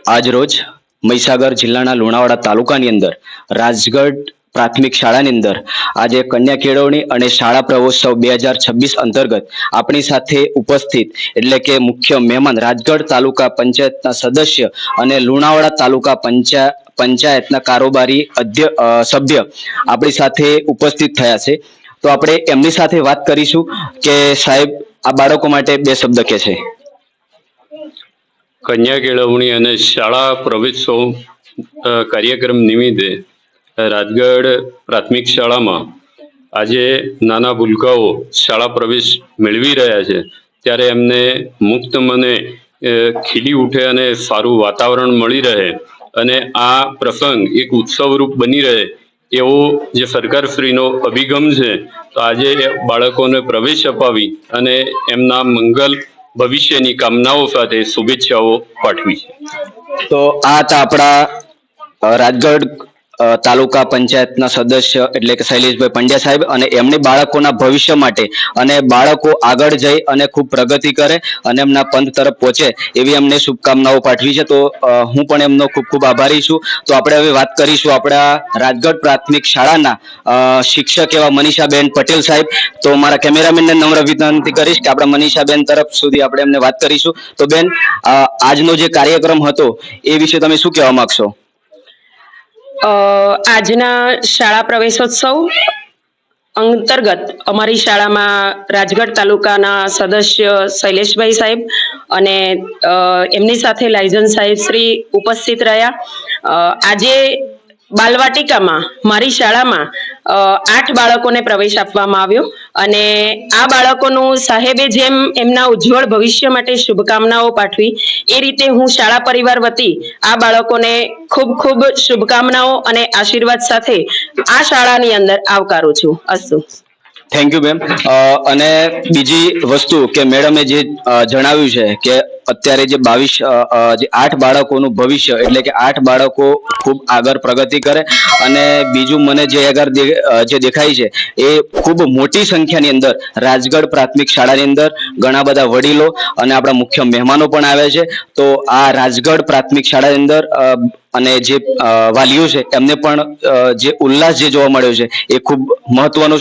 આજ રોજ મહીસાગર જિલ્લાના લુણાવાડા તાલુકાની અંદર રાજગઢ પ્રાથમિક શાળાની અંદર આજે કન્યા કેળવણી અને શાળા પ્રવોત્સવ 2026 અંતર્ગત આપણી સાથે ઉપસ્થિત એટલે કે મુખ્ય મહેમાન રાજગઢ તાલુકા પંચાયતના સદસ્ય અને લુણાવાડા તાલુકા પંચાયતના કારોબારી સભ્ય આપણી સાથે ઉપસ્થિત થયા છે। તો આપણે એમની સાથે વાત કરીશું કે સાહેબ આ બાળકો માટે બે શબ્દ કહે છે। કન્યા કેળવણી અને શાળા પ્રવેશોત્સવ કાર્યક્રમ નિમિત્તે રાજગઢ પ્રાથમિક શાળામાં આજે નાના ભૂલકાઓ શાળા પ્રવેશ મેળવી રહ્યા છે, ત્યારે એમને મુક્ત મને ખીલી ઉઠે અને સારું વાતાવરણ મળી રહે અને આ પ્રસંગ એક ઉત્સવરૂપ બની રહે એવો જે સરકારશ્રીનો અભિગમ છે, તો આજે બાળકોને પ્રવેશ અપાવી અને એમના મંગલ ભવિષ્યની કામનાઓ સાથે શુભેચ્છાઓ પાઠવી છે। તો આ હતા આપણા રાજગઢ તાલુકા પંચાયતના સદસ્ય એટલે કે શૈલેષભાઈ પંડ્યા સાહેબ, અને એમની બાળકોના ભવિષ્ય માટે અને બાળકો આગળ જઈ અને ખૂબ પ્રગતિ કરે અને એમના પંથ તરફ પહોંચે એવી એમને શુભકામનાઓ પાઠવી છે। તો હું પણ એમનો ખૂબ ખૂબ આભારી છું। તો આપણે હવે વાત કરીશું આપણા રાજગઢ પ્રાથમિક શાળાના શિક્ષક એવા મનીષાબેન પટેલ સાહેબ। તો મારા કેમેરામેનને નમ્ર વિનંતી કરીશ કે આપણા મનીષાબેન તરફ સુધી આપણે એમને વાત કરીશું। તો બેન, આજનો જે કાર્યક્રમ હતો એ વિશે તમે શું કહેવા માંગશો? આજના શાળા પ્રવેશોત્સવ અંતર્ગત અમારી શાળામાં રાજગઢ તાલુકાના સદસ્ય શૈલેષભાઈ સાહેબ અને એમની સાથે લાયઝન સાહેબ શ્રી ઉપસ્થિત રહ્યા। આજે બાલવાટિકામાં મારી શાળામાં 8 બાળકોને પ્રવેશ આપવામાં આવ્યો અને આ બાળકોનું સાહેબે જેમ એમના ઉજ્જવળ ભવિષ્ય માટે શુભકામનાઓ પાઠવી એ રીતે હું શાળા પરિવાર વતી આ બાળકોને ખૂબ ખૂબ શુભકામનાઓ અને આશીર્વાદ સાથે આ શાળાની અંદર આવકારું છું। અસ્તુ। Thank you ma'am. અને બીજી વસ્તુ કે મેડમે જે જણાવ્યું છે કે અત્યારે જે 8 બાળકોનું ભવિષ્ય એટલે કે 8 બાળકો ખૂબ આગળ પ્રગતિ કરે, અને બીજું મને જે દેખાય છે એ ખૂબ મોટી સંખ્યાની અંદર રાજગઢ પ્રાથમિક શાળાની અંદર ઘણા બધા વડીલો અને આપણા મુખ્ય મહેમાનો પણ આવે છે। તો આ રાજગઢ પ્રાથમિક શાળાની અંદર અને જે વાલીઓ છે એમને પણ જે ઉલ્લાસ જે જોવા મળ્યો છે એ ખૂબ મહત્વનો